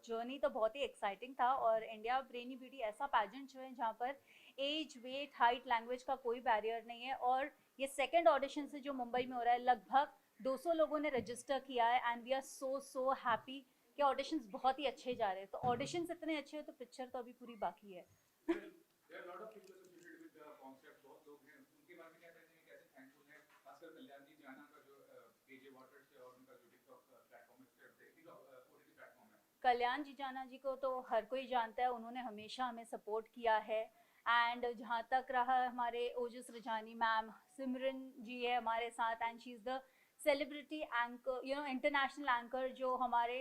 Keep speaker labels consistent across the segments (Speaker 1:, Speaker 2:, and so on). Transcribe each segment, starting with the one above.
Speaker 1: Journey तो बहुत ही exciting था और इंडिया ब्रेनी ब्यूटी ऐसा पैजेंट जो है जहाँ पर एज वेट हाइट लैंग्वेज का कोई बैरियर नहीं है। और ये सेकंड ऑडिशन से जो मुंबई में हो रहा है, लगभग 200 लोगों ने रजिस्टर किया है and we are so happy कि ऑडिशंस बहुत ही अच्छे जा रहे हैं। तो ऑडिशंस इतने अच्छे हैं तो पिक्चर तो अभी पूरी बाकी है। कल्याण जी जाना जी को तो हर कोई जानता है, उन्होंने हमेशा हमें सपोर्ट किया है। एंड जहाँ तक रहा हमारे ओजस रजानी मैम, सिमरन जी है हमारे साथ and she is the celebrity anchor, international anchor जो हमारे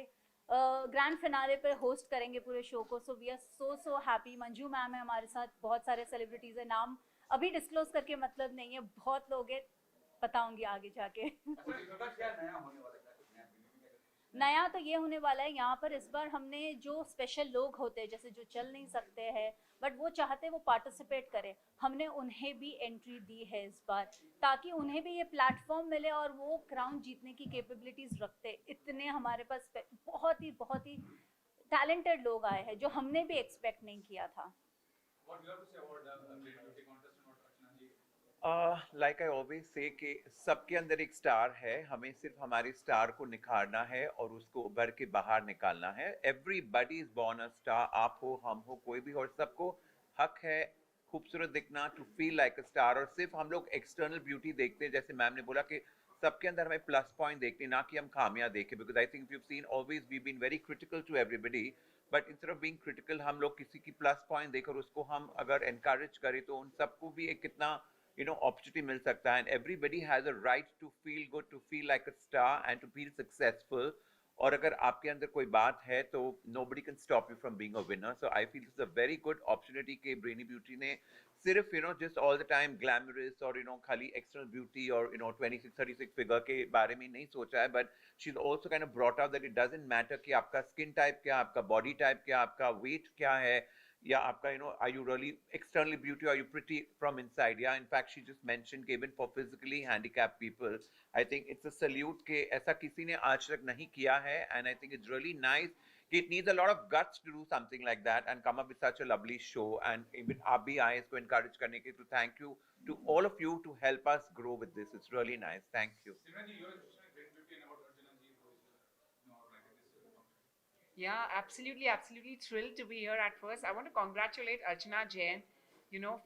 Speaker 1: ग्रैंड फिनाले पर होस्ट करेंगे पूरे शो को। So we are so happy. Manju ma'am है हमारे साथ, बहुत सारे सेलिब्रिटीज़ है, नाम अभी डिस्क्लोज करके मतलब नहीं है, बहुत लोग हैं, बताऊंगी आगे जाके। नया तो ये होने वाला है, यहाँ पर इस बार हमने जो स्पेशल लोग होते हैं जैसे जो चल नहीं सकते हैं बट वो चाहते हैं वो पार्टिसिपेट करें, हमने उन्हें भी एंट्री दी है इस बार ताकि उन्हें भी ये प्लेटफॉर्म मिले और वो क्राउन जीतने की कैपेबिलिटीज रखते। इतने हमारे पास बहुत ही टैलेंटेड लोग आए हैं जो हमने भी एक्सपेक्ट नहीं किया था।
Speaker 2: लाइक आई ऑलवेज से कि सबके अंदर एक स्टार है, हमें सिर्फ हमारे स्टार को निखारना है और उसको उभर के बाहर निकालना है। Everybody is born a star, आप हो हम हो कोई भी, और सबको हक है खूबसूरत दिखना, to feel like a star. और सिर्फ हम लोग एक्सटर्नल ब्यूटी देखते हैं, जैसे मैम ने बोला कि सबके अंदर हमें प्लस पॉइंट देखते हैं, ना कि हम खामियां देखें। Because I think you seen always we been very critical to everybody, but instead of being critical हम लोग किसी की प्लस पॉइंट देकर उसको हम अगर एनकरेज करें तो उन सबको भी एक कितना opportunity मिल सकता है। And everybody has a right to feel good, to feel like a star and to feel successful. और अगर आपके अंदर कोई बात है तो nobody can stop you from being a winner. So I feel this is a very good opportunity कि brainy beauty ने सिर्फ just all the time glamorous और खाली external beauty और 26-36 figure के बारे में नहीं सोचा है, but she's also kind of brought out that it doesn't matter कि आपका skin type क्या, आपका body type क्या, आपका weight क्या है, या आपका are you really externally beauty, are you pretty from inside? Yeah, in fact she just mentioned कि even for physically handicapped people, I think it's a salute कि ऐसा किसी ने आज तक नहीं किया है। And I think it's really nice कि it needs a lot of guts to do something like that and come up with such a lovely show, and even आप भी आए इसको encourage करने के, to thank you to all of you to help us grow with this. It's really nice. Thank you.
Speaker 3: Yeah, absolutely, absolutely thrilled to be here at first. I want to congratulate Archana Jain,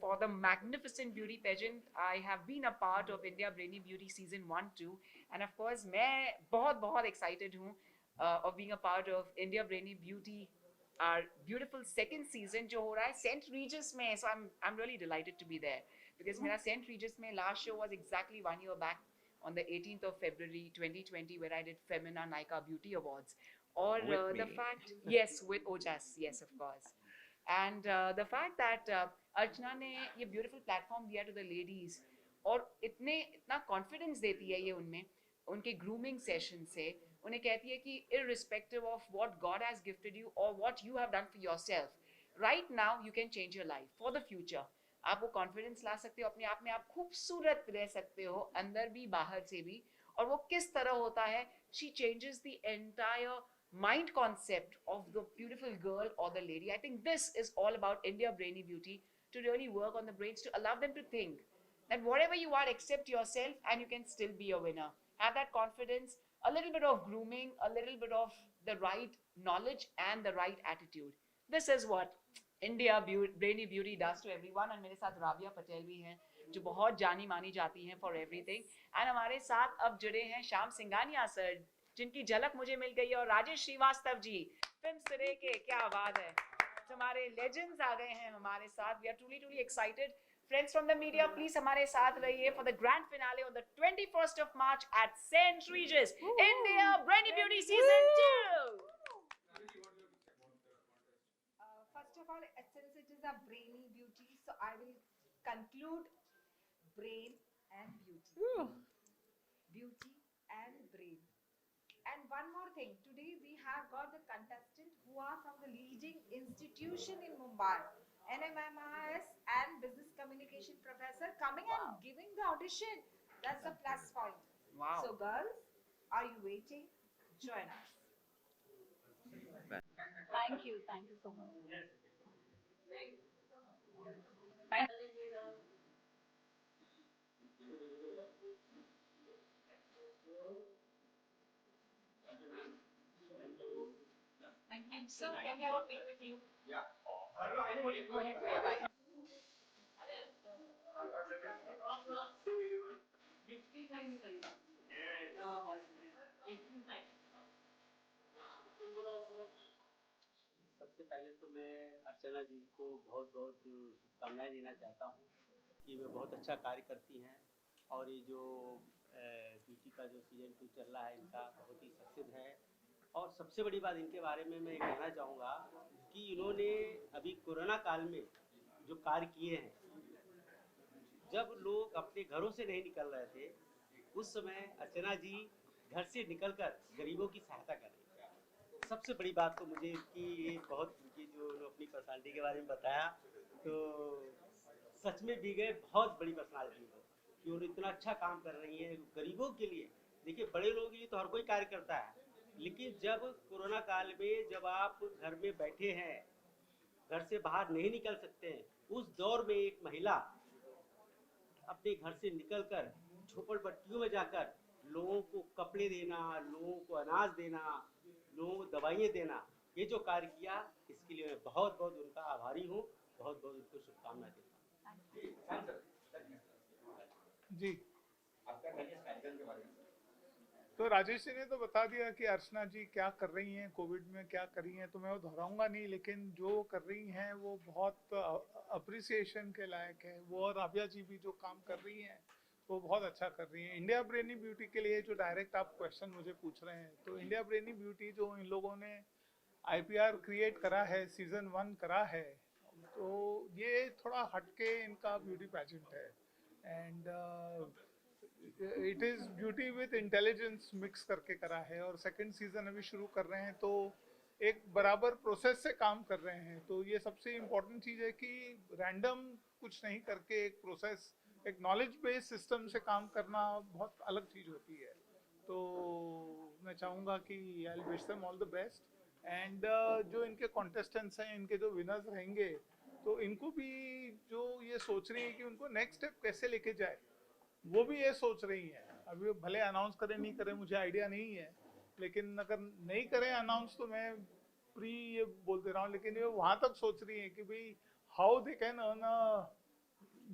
Speaker 3: for the magnificent beauty pageant. I have been a part of India Brainy Beauty season 1, 2, and of course, मैं बहुत excited हूँ of being a part of India Brainy Beauty, our beautiful second season जो हो रहा है St. Regis में. So I'm really delighted to be there because मेरा St. Regis में last show was exactly 1 year back on the 18th of February 2020 where I did Femina Nykaa Beauty Awards. Or the fact, yes, with Ojas, yes, of course. And the fact that Archana ने ये beautiful platform दिया to the ladies और इतना confidence देती है ये उनमें, उनके grooming session से, उन्हें कहती है कि irrespective of what God has gifted you or what you have done for yourself, right now you can change your life for the future. आप वो कॉन्फिडेंस ला सकते हो, अपने आप में आप खूबसूरत रह सकते हो, अंदर भी बाहर से भी। और वो किस तरह होता है, she changes the entire mind concept of the beautiful girl or the lady. I think this is all about India Brainy Beauty, to really work on the brains, to allow them to think that whatever you are, accept yourself and you can still be a winner. Have that confidence, a little bit of grooming, a little bit of the right knowledge and the right attitude. This is what India Brainy Beauty does to everyone. And मेरे साथ राबिया पटेल भी हैं जो बहुत जानी मानी जाती हैं for everything. And हमारे साथ अब जुड़े हैं श्याम सिंघानिया सर, जिनकी झलक मुझे मिल गई है, और राजेश श्रीवास्तव जी फिल्म सिरे के, क्या बात है, हमारे लेजेंड्स आ गए हैं हमारे साथ. We are truly excited. Friends from the media, please हमारे साथ रहिए for the grand finale on the 21st of March at St. Regis, India Brainy Beauty season 2.
Speaker 4: First of all, since it is a brainy beauty, so I will conclude brain and beauty. Beauty and brain. And one more thing, today we have got the contestant who are from the leading institution in Mumbai, NMMIS and business communication professor coming and giving the audition. That's a plus point.
Speaker 3: Wow.
Speaker 4: So girls, are you waiting? Join us.
Speaker 1: Thank you so much.
Speaker 3: So can you repeat with you?
Speaker 5: सबसे पहले तो मैं अर्चना जी को बहुत बहुत शुभकामनाएं देना चाहता हूँ कि वे बहुत अच्छा कार्य करती हैं और ये जो ब्यूटी का जो सीजन 2 चल रहा है इनका बहुत ही सक्सेस है। और सबसे बड़ी बात इनके बारे में मैं कहना चाहूँगा कि इन्होंने अभी कोरोना काल में जो कार्य किए हैं, जब लोग अपने घरों से नहीं निकल रहे थे उस समय अर्चना जी घर से निकलकर गरीबों की सहायता कर रही थी। सबसे बड़ी बात तो मुझे इनकी ये बहुत इनकी जो अपनी पर्सनालिटी के बारे में बताया तो सच में दी गए बहुत बड़ी पर्सनालिटी है कि वो इतना अच्छा काम कर रही है गरीबों के लिए। देखिए बड़े लोगों के लिए तो हर कोई कार्य करता है, लेकिन जब कोरोना काल में जब आप घर में बैठे हैं, घर से बाहर नहीं निकल सकते हैं, उस दौर में एक महिला अपने घर से निकलकर झोपड़पट्टियों में जाकर लोगों को कपड़े देना, लोगों को अनाज देना, लोगों को दवाइयाँ देना, ये जो कार्य किया इसके लिए मैं बहुत बहुत उनका आभारी हूँ, बहुत बहुत उनको शुभकामनाएं देता हूँ।
Speaker 6: जी, तो राजेश जी ने तो बता दिया कि अर्चना जी क्या कर रही हैं, कोविड में क्या कर रही हैं, तो मैं वो दोहराऊंगा नहीं, लेकिन जो कर रही हैं वो बहुत अप्रिसिएशन के लायक है। वो और राबिया जी भी जो काम कर रही हैं वो बहुत अच्छा कर रही हैं। इंडिया ब्रेनी ब्यूटी के लिए जो डायरेक्ट आप क्वेश्चन मुझे पूछ रहे हैं, तो इंडिया ब्रेनी ब्यूटी जो इन लोगों ने IPR क्रिएट करा है, सीजन 1 करा है, तो ये थोड़ा हटके इनका ब्यूटी पैजेंट है and it is beauty with intelligence mix करके करा है। और सेकंड सीजन अभी शुरू कर रहे हैं तो एक बराबर प्रोसेस से काम कर रहे हैं। तो ये सबसे इम्पोर्टेंट चीज़ है कि रैंडम कुछ नहीं करके एक प्रोसेस, एक नॉलेज बेस्ड सिस्टम से काम करना बहुत अलग चीज़ होती है। तो मैं चाहूँगा कि I wish them all the best and जो इनके कॉन्टेस्टेंट्स हैं, इनके जो विनर्स रहेंगे, तो इनको भी जो ये सोच रही है कि उनको नेक्स्ट स्टेप कैसे लेके जाए, वो भी ये सोच रही हैं। अभी भले अनाउंस करें नहीं करें मुझे आइडिया नहीं है, लेकिन अगर नहीं करें अनाउंस तो मैं प्री ये बोल दे रहा हूँ, लेकिन ये वहाँ तक सोच रही है कि भाई how they can earn a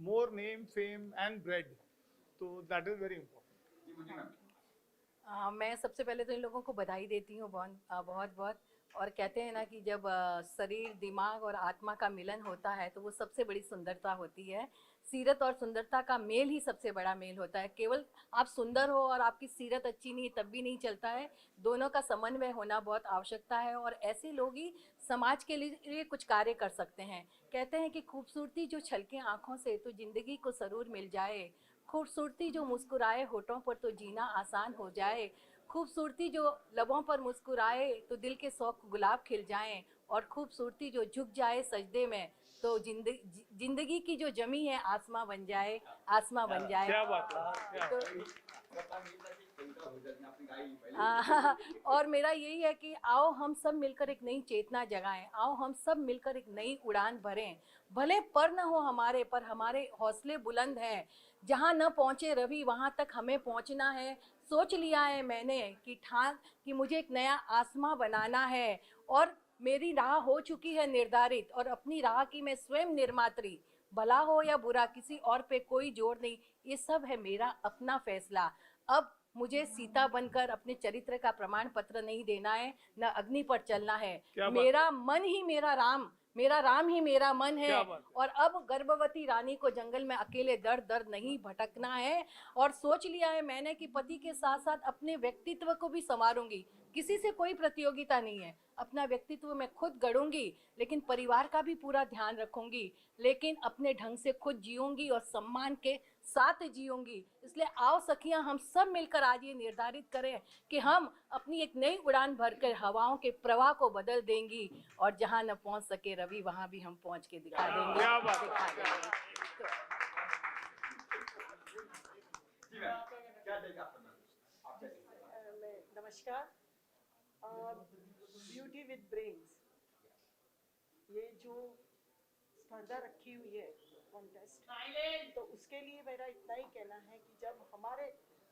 Speaker 6: more name, fame and bread. तो दैट इज़ वेरी इंपॉर्टेंट।
Speaker 7: मैं सबसे पहले तो इन लोगों को बधाई देती हूँ बहुत बहुत। और कहते हैं ना कि जब शरीर, दिमाग और आत्मा का मिलन होता है तो वो सबसे बड़ी सुंदरता होती है। सीरत और सुंदरता का मेल ही सबसे बड़ा मेल होता है। केवल आप सुंदर हो और आपकी सीरत अच्छी नहीं तब भी नहीं चलता है, दोनों का समन्वय होना बहुत आवश्यकता है और ऐसे लोग ही समाज के लिए कुछ कार्य कर सकते हैं। कहते हैं कि खूबसूरती जो छलके आँखों से तो ज़िंदगी को सरूर मिल जाए, खूबसूरती जो मुस्कुराए होठों पर तो जीना आसान हो जाए, खूबसूरती जो लबों पर मुस्कुराए तो दिल के 100 गुलाब खिल जाएं, और खूबसूरती जो झुक जाए सजदे में तो जिंदगी की जो जमी है आसमां बन जाए, आसमां बन जाए।
Speaker 6: क्या बात है,
Speaker 7: और मेरा यही है कि आओ हम सब मिलकर एक नई चेतना जगाएं, आओ हम सब मिलकर एक नई उड़ान भरें। भले पर न हो हमारे, पर हमारे हौसले बुलंद हैं। जहाँ न पहुँचे रवि वहाँ तक हमें पहुँचना है। सोच लिया है मैंने कि मुझे एक नया आसमां बनाना है और मेरी राह हो चुकी है निर्धारित और अपनी राह की मैं स्वयं निर्मात्री। भला हो या बुरा किसी और पे कोई जोर नहीं, ये सब है मेरा अपना फैसला। अब मुझे सीता बनकर अपने चरित्र का प्रमाण पत्र नहीं देना है, न अग्नि पर चलना है। मेरा मन ही मेरा राम, मेरा राम ही मेरा मन है। और अब गर्भवती रानी को जंगल में अकेले दर दर नहीं भटकना है। और सोच लिया है मैंने कि पति के साथ साथ अपने व्यक्तित्व को भी संवारूंगी। किसी से कोई प्रतियोगिता नहीं है। अपना व्यक्तित्व मैं खुद गढ़ूंगी, लेकिन परिवार का भी पूरा ध्यान रखूंगी, लेकिन अपने ढंग से खुद जीऊंगी और सम्मान के साथ जीऊंगी। इसलिए आओ सखियां, हम सब मिलकर आज ये निर्धारित करें कि हम अपनी एक नई उड़ान भरकर हवाओं के प्रवाह को बदल देंगी, और जहां न पहुंच सके रवि, वहां भी हम पहुंच के दिखा देंगे।
Speaker 6: क्या बात है।
Speaker 7: दिखा देंगे।
Speaker 8: नमस्कार। ब्यूटी विद ब्रेन्स, ये जो स्पर्धा रखी हुई है कॉन्टेस्ट, तो उसके लिए मेरा इतना ही कहना है कि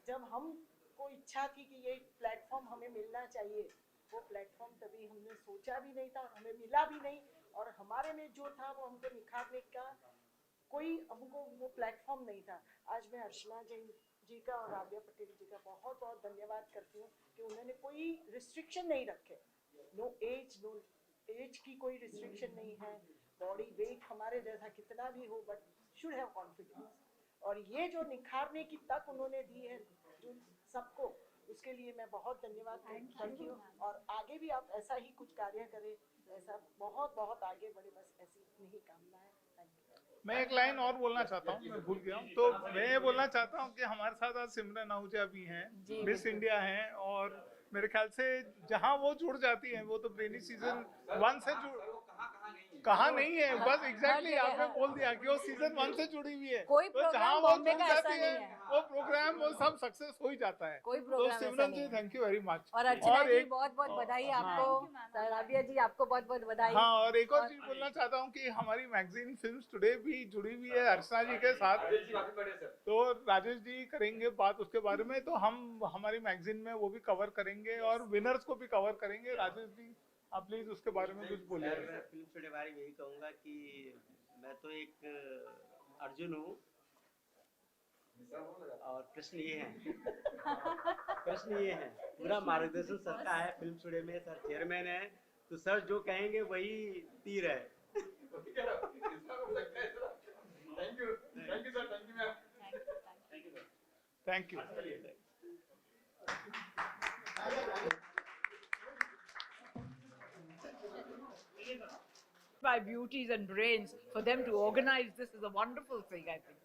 Speaker 8: जब हमको इच्छा थी कि ये प्लेटफॉर्म हमें मिलना चाहिए, वो प्लेटफॉर्म तभी हमने सोचा भी नहीं था और हमें मिला भी नहीं, और हमारे में जो था वो हमको निखारने का कोई हमको वो प्लेटफॉर्म नहीं था। आज मैं अर्चना जैन जी का और राबिया पटेल जी का बहुत बहुत धन्यवाद करती हूँ कि उन्होंने कोई रिस्ट्रिक्शन नहीं रखे। नो एज की कोई रिस्ट्रिक्शन नहीं है, बॉडी वेट हमारे जैसा कितना भी हो, बट शुड हैव कॉन्फिडेंस। और ये जो निखारने की तक उन्होंने दी है जो सबको, उसके लिए मैं बहुत धन्यवाद करती हूँ। और आगे भी आप ऐसा ही कुछ कार्य करें, ऐसा बहुत बहुत आगे बढ़े, बस ऐसी इतनी ही कामना है।
Speaker 6: मैं एक लाइन और बोलना चाहता हूँ, मैं भूल गया हूँ। तो मैं ये बोलना चाहता हूँ कि हमारे साथ आज सिमरन आहूजा भी हैं, मिस इंडिया हैं, और मेरे ख्याल से जहाँ वो जुड़ जाती हैं वो तो ब्रेनी सीजन 1 से कहाँ नहीं है, बस एग्जैक्टली आपने बोल दिया कि वो सीजन 1 से जुड़ी हुई है।
Speaker 7: कोई
Speaker 6: तो
Speaker 7: प्रोग्राम
Speaker 6: जहाँ वो
Speaker 7: बॉम्बे
Speaker 6: जुड़
Speaker 7: का ऐसा
Speaker 6: जाती
Speaker 7: नहीं
Speaker 6: है,
Speaker 7: है।
Speaker 6: वो प्रोग्राम वो सब सक्सेस हो ही जाता है।
Speaker 7: कोई
Speaker 6: तो
Speaker 7: प्रोग्राम ऐसा
Speaker 6: सिमरन
Speaker 7: नहीं
Speaker 6: जी,
Speaker 7: है।
Speaker 6: Thank you very much.
Speaker 7: और अर्चना
Speaker 6: और
Speaker 7: जी,
Speaker 6: एक
Speaker 7: बहुत बहुत बधाई आपको। राबिया जी, आपको बहुत बहुत बधाई।
Speaker 6: हाँ, और एक और चीज बोलना चाहता हूँ कि हमारी मैगजीन फिल्म्स टुडे भी जुड़ी हुई है अर्चना जी के साथ। तो राजेश जी करेंगे बात उसके बारे में, तो हम हमारी मैगजीन में वो भी कवर करेंगे और विनर्स को भी कवर करेंगे। राजेश जी, आप प्लीज उसके बारे में कुछ बोलिए।
Speaker 5: मैं फिल्म स्टूडियो के बारे में यही कहूँगा कि मैं तो एक अर्जुन हूँ, और प्रश्न ये है पूरा मार्गदर्शन सर का है। फिल्म स्टूडियो में सर चेयरमैन है, तो सर जो कहेंगे वही तीर है।
Speaker 6: Thank you.
Speaker 9: By beauties and brains, for them to organize this is a wonderful thing, I think.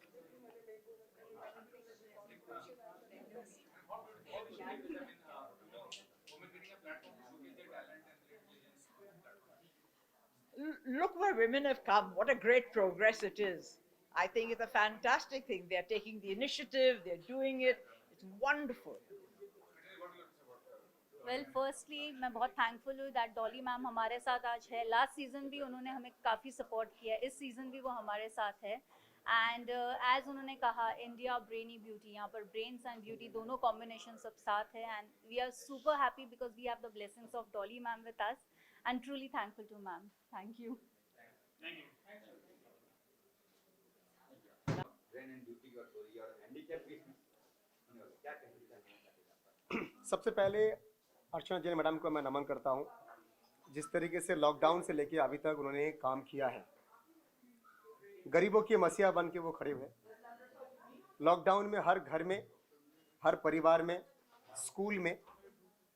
Speaker 9: Look where women have come. What a great progress it is. I think it's a fantastic thing. They're taking the initiative, they're doing it. It's wonderful.
Speaker 1: Well firstly मैं बहुत thankful हूँ that Dolly ma'am हमारे साथ आज है। Last season भी उन्होंने हमें काफ़ी सपोर्ट किया है, इस सीज़न भी वो हमारे साथ है। एंड एज उन्होंने कहा, इंडिया ब्रेनी ब्यूटी, यहाँ पर ब्रेन्स एंड ब्यूटी दोनों कॉम्बिनेशन सब साथ है। And we are super happy because we have the blessings of Dolly ma'am with us, and truly thankful to ma'am. Thank you.
Speaker 10: सबसे पहले अर्चना जैन मैडम को मैं नमन करता हूं, जिस तरीके से लॉकडाउन से लेके अभी तक उन्होंने काम किया है। गरीबों की मसीहा बन के वो खड़े हुए। लॉकडाउन में हर घर में, हर परिवार में, स्कूल में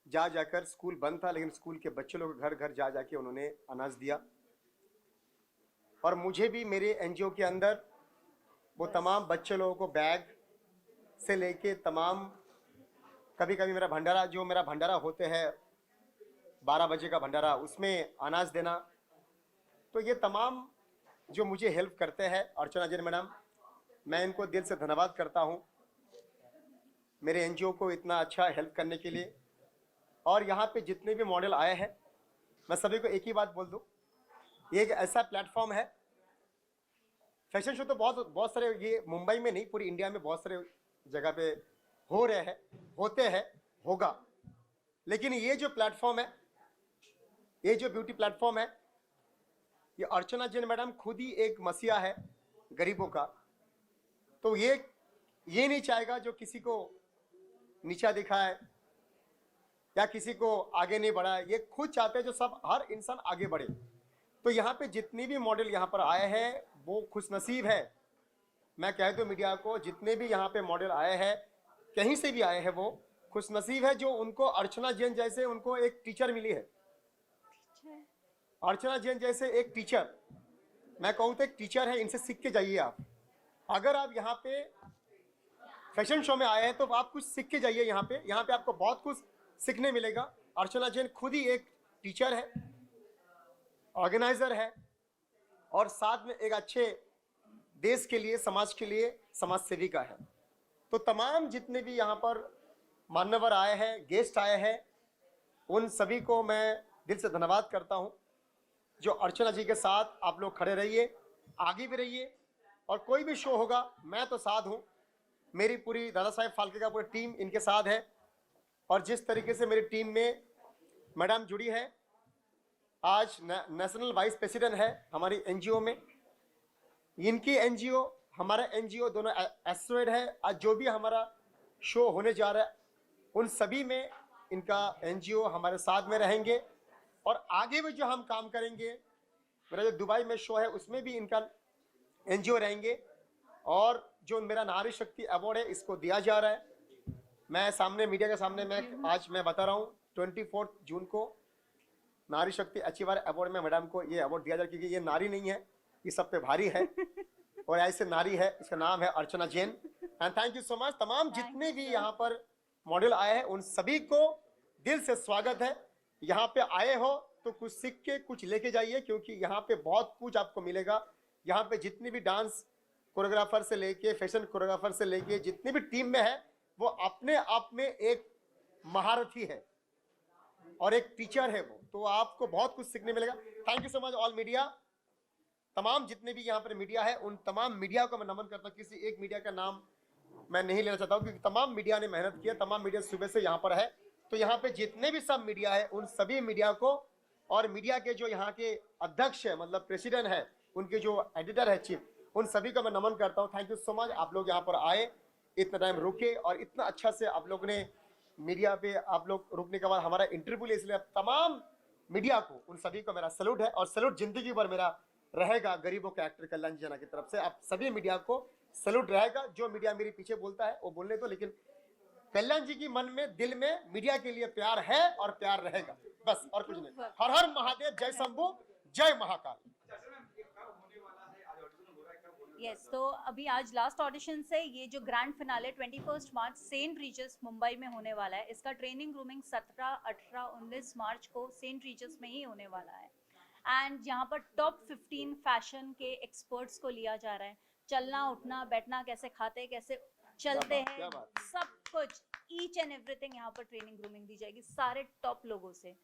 Speaker 10: जाकर, स्कूल बंद था लेकिन स्कूल के बच्चे लोग घर घर जाके उन्होंने अनाज दिया। और मुझे भी मेरे एनजीओ के अंदर वो तमाम बच्चे लोगों को बैग से लेके तमाम, कभी कभी मेरा भंडारा होते हैं 12 बजे का भंडारा, उसमें अनाज देना। तो ये तमाम जो मुझे हेल्प करते हैं अर्चना जैन मैडम, मैं इनको दिल से धन्यवाद करता हूँ मेरे एनजीओ को इतना अच्छा हेल्प करने के लिए। और यहाँ पे जितने भी मॉडल आए हैं, मैं सभी को एक ही बात बोल दूँ, ये एक ऐसा प्लेटफॉर्म है। फैशन शो तो बहुत सारे, ये मुंबई में नहीं पूरी इंडिया में बहुत सारे जगह पे हो रहे हैं, होते हैं, होगा। लेकिन ये जो प्लेटफॉर्म है, ये जो ब्यूटी प्लेटफॉर्म है, ये अर्चना जैन मैडम खुद ही एक मसीहा है गरीबों का। तो ये नहीं चाहेगा जो किसी को नीचा दिखाए या किसी को आगे नहीं बढ़ाए। ये खुद चाहते हैं जो सब, हर इंसान आगे बढ़े। तो यहाँ पे जितनी भी मॉडल यहाँ पर आए हैं वो खुशनसीब है। मैं कह दूँ मीडिया को, जितने भी यहाँ पे मॉडल आए हैं, कहीं से भी आए हैं, वो खुशनसीब है जो उनको अर्चना जैन जैसे उनको एक टीचर मिली है। अर्चना जैन जैसे एक टीचर, मैं कहूँ तो एक टीचर है, इनसे सीख के जाइए आप। अगर आप यहाँ पे फैशन शो में आए हैं तो आप कुछ सीख के जाइए यहाँ पे आपको बहुत कुछ सीखने मिलेगा। अर्चना जैन खुद ही एक टीचर है, ऑर्गेनाइजर है और साथ में एक अच्छे देश के लिए, समाज के लिए समाज सेविका है। तो तमाम जितने भी यहाँ पर मान्यवर आए हैं, गेस्ट आए हैं, उन सभी को मैं दिल से धन्यवाद करता हूँ। जो अर्चना जी के साथ आप लोग खड़े रहिए, आगे भी रहिए और कोई भी शो होगा मैं तो साथ हूँ। मेरी पूरी दादा साहेब फाल्के का पूरी टीम इनके साथ है और जिस तरीके से मेरी टीम में मैडम जुड़ी है, आज नेशनल वाइस प्रेसिडेंट है हमारी एनजीओ में, इनकी एनजीओ हमारा एनजीओ दोनों एसोसिएट है। आज जो भी हमारा शो होने जा रहा है उन सभी में इनका एनजीओ हमारे साथ में रहेंगे और आगे भी जो हम काम करेंगे, मेरा जो दुबई में शो है उसमें भी इनका एनजीओ रहेंगे। और जो मेरा नारी शक्ति अवार्ड है इसको दिया जा रहा है, मैं सामने मीडिया के सामने मैं बता रहा हूँ 24 जून को नारी शक्ति अचीवर अवार्ड में मैडम को ये अवार्ड दिया जाए, क्योंकि ये नारी नहीं है, ये सब पे भारी है और ऐसे नारी है, इसका नाम है Archana Jain. And thank you so much. तमाम जितने भी यहाँ पर मॉडल आए हैं उन सभी को दिल से स्वागत है। यहाँ पे आए हो तो कुछ सीख के कुछ लेके जाइए, क्योंकि यहाँ पे बहुत कुछ आपको मिलेगा। यहाँ पे जितने भी डांस कोरियोग्राफर से लेके फैशन कोरियोग्राफर से लेके जितनी भी टीम में है वो अपने आप में एक महारथी है और एक टीचर है वो, तो आपको बहुत कुछ सीखने मिलेगा। Thank you so much all media. तमाम जितने भी यहाँ पर मीडिया है उन तमाम मीडिया को मैं नमन करता हूँ। किसी एक मीडिया का नाम मैं नहीं लेना चाहता हूँ क्योंकि तमाम मीडिया ने मेहनत किया, तमाम मीडिया सुबह से यहाँ पर है। तो यहाँ पे जितने भी सब मीडिया है उन सभी मीडिया को और मीडिया के जो यहाँ के अध्यक्ष है, मतलब प्रेसिडेंट है, उनके जो एडिटर है चीफ, उन सभी को मैं नमन करता हूँ। Thank you so much. आप लोग यहाँ पर आए, इतना टाइम रुके और इतना अच्छा से आप लोग ने मीडिया पे आप लोग रुकने के बाद हमारा इंटरव्यू ले, इसलिए तमाम मीडिया को उन सभी को मेरा सैल्यूट है और सैल्यूट जिंदगी भर मेरा रहेगा गरीबों के एक्टर कल्याण जना की तरफ से। आप सभी मीडिया को सैल्यूट रहेगा। जो मीडिया मेरे पीछे बोलता है वो बोलने तो, लेकिन कल्याण जी की मन में, दिल में मीडिया के लिए प्यार है और प्यार रहेगा, बस और कुछ नहीं। हर हर महादेव, जय शंभू, जय महाकाल।
Speaker 1: यस, तो अभी आज लास्ट ऑडिशन से ये जो ग्रैंड फिनाले 21 मार्च सेंट रीजर्स मुंबई में होने वाला है, इसका ट्रेनिंग ग्रूमिंग 17, 18, 19 मार्च को सेंट रीजर्स में ही होने वाला है। एंड यहाँ पर टॉप 15 फैशन के एक्सपर्ट्स को लिया जा रहा है। चलना, उठना, बैठना, कैसे खाते, कैसे चलते हैं, सब कुछ ईच एंड एवरीथिंग यहाँ पर ट्रेनिंग ग्रूमिंग दी जाएगी सारे टॉप लोगों से।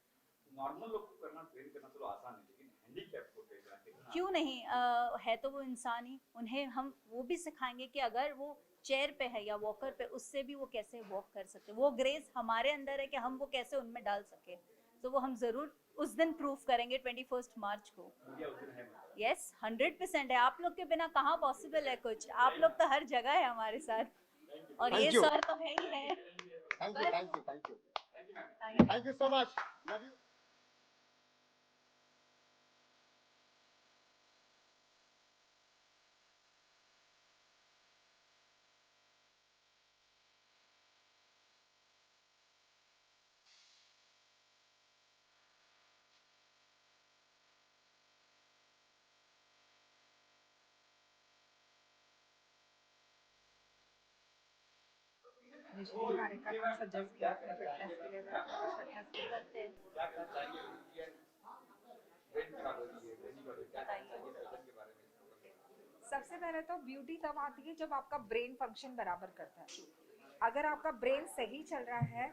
Speaker 11: नॉर्मल लोग को करना, ट्रेन करना तो आसान है, लेकिन हैंडीकैप को ट्रेन करना
Speaker 1: क्यों नहीं, है तो वो इंसान ही, उन्हें हम वो भी सिखाएंगे कि अगर वो चेयर पे है या वॉकर पे, उससे भी वो कैसे वॉक कर सकते। वो ग्रेस हमारे अंदर है कि हम वो कैसे उनमें डाल सके, तो वो हम जरूर उस दिन प्रूफ करेंगे 21 मार्च को। यस, 100% है। आप लोग के बिना कहाँ पॉसिबल है कुछ, आप लोग तो हर जगह है हमारे साथ और ये सर तो है ही है।
Speaker 10: Thank you, thank you, thank you, thank you so much, love you.
Speaker 4: कार्यक्रम सजेस्ट किया फिटनेस के लिए सबसे पहले तो ब्यूटी तब आती है जब आपका ब्रेन फंक्शन बराबर करता है। अगर आपका ब्रेन सही चल रहा है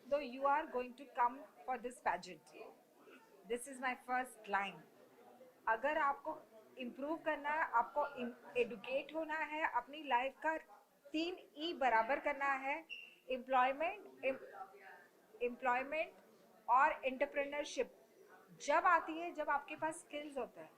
Speaker 4: तो you are going to come for this pageant. This is my first line. अगर आपको इम्प्रूव करना है, आपको एडुकेट होना है, अपनी लाइफ का 3 E बराबर करना है, एम्प्लॉयमेंट और एंटरप्रेन्योरशिप जब आती है जब आपके पास स्किल्स होते हैं।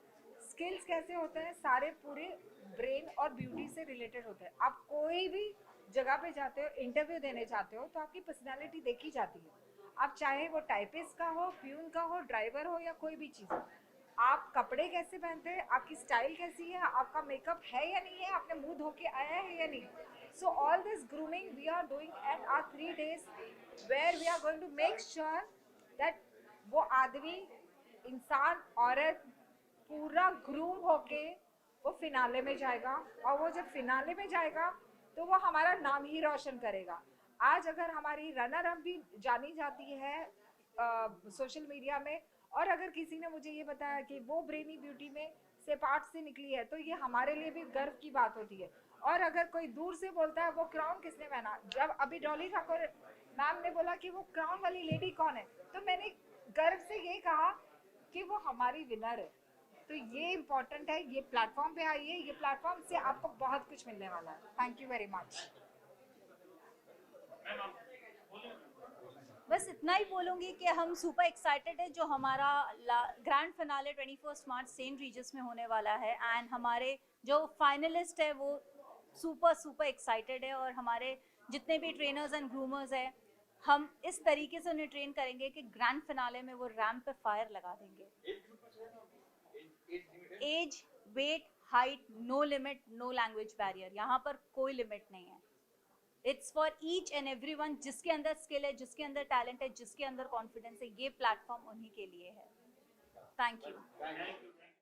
Speaker 4: स्किल्स कैसे होते हैं, सारे पूरे ब्रेन और ब्यूटी से रिलेटेड होते हैं। आप कोई भी जगह पे जाते हो, इंटरव्यू देने जाते हो तो आपकी पर्सनालिटी देखी जाती है। आप चाहे वो टाइपिस्ट का हो, प्यून का हो, ड्राइवर हो या कोई भी चीज़ हो, आप कपड़े कैसे पहनते हैं, आपकी स्टाइल कैसी है, आपका मेकअप है या नहीं है, आपने मुंह धो के आया है या नहीं. So all this grooming we are doing at our 3 days where we are going to make sure that वो आदमी, इंसान, औरत पूरा ग्रूम होके वो फिनाले में जाएगा, और वो जब फिनाले में जाएगा तो वो हमारा नाम ही रोशन करेगा. आज अगर हमारी रनर अप भी जानी जाती है सोशल मीडिया में, और अगर किसी ने मुझे ये बताया कि वो ब्रेनी ब्यूटी में से पार्ट से निकली है, तो ये हमारे लिए भी गर्व की बात होती है. और अगर कोई दूर से बोलता है वो क्राउन किसने पहना, जब अभी डॉली ठाकुर मैम ने बोला कि वो क्राउन वाली लेडी कौन है, तो मैंने गर्व से ये कहा कि वो हमारी विनर है. तो ये इम्पोर्टेंट है. ये प्लेटफॉर्म पे आइए, ये प्लेटफॉर्म से आपको बहुत कुछ मिलने वाला है. Thank you very much.
Speaker 1: बस इतना ही बोलूँगी कि हम सुपर एक्साइटेड है जो हमारा ग्रैंड फिनाले 21 मार्च सेंट रीजस में होने वाला है. एंड हमारे जो फाइनलिस्ट है वो सुपर एक्साइटेड है, और हमारे जितने भी ट्रेनर्स एंड ग्रूमर्स हैं, हम इस तरीके से उन्हें ट्रेन करेंगे कि ग्रैंड फिनाले में वो रैंप पे फायर लगा देंगे. Age, weight, height, no limit, no language barrier. यहाँ पर कोई लिमिट नहीं है. It's for each and everyone. जिसके अंदर स्किल है, जिसके अंदर टैलेंट है, जिसके अंदर कॉन्फिडेंस है, ये प्लेटफॉर्म उन्हीं के लिए है. Thank you.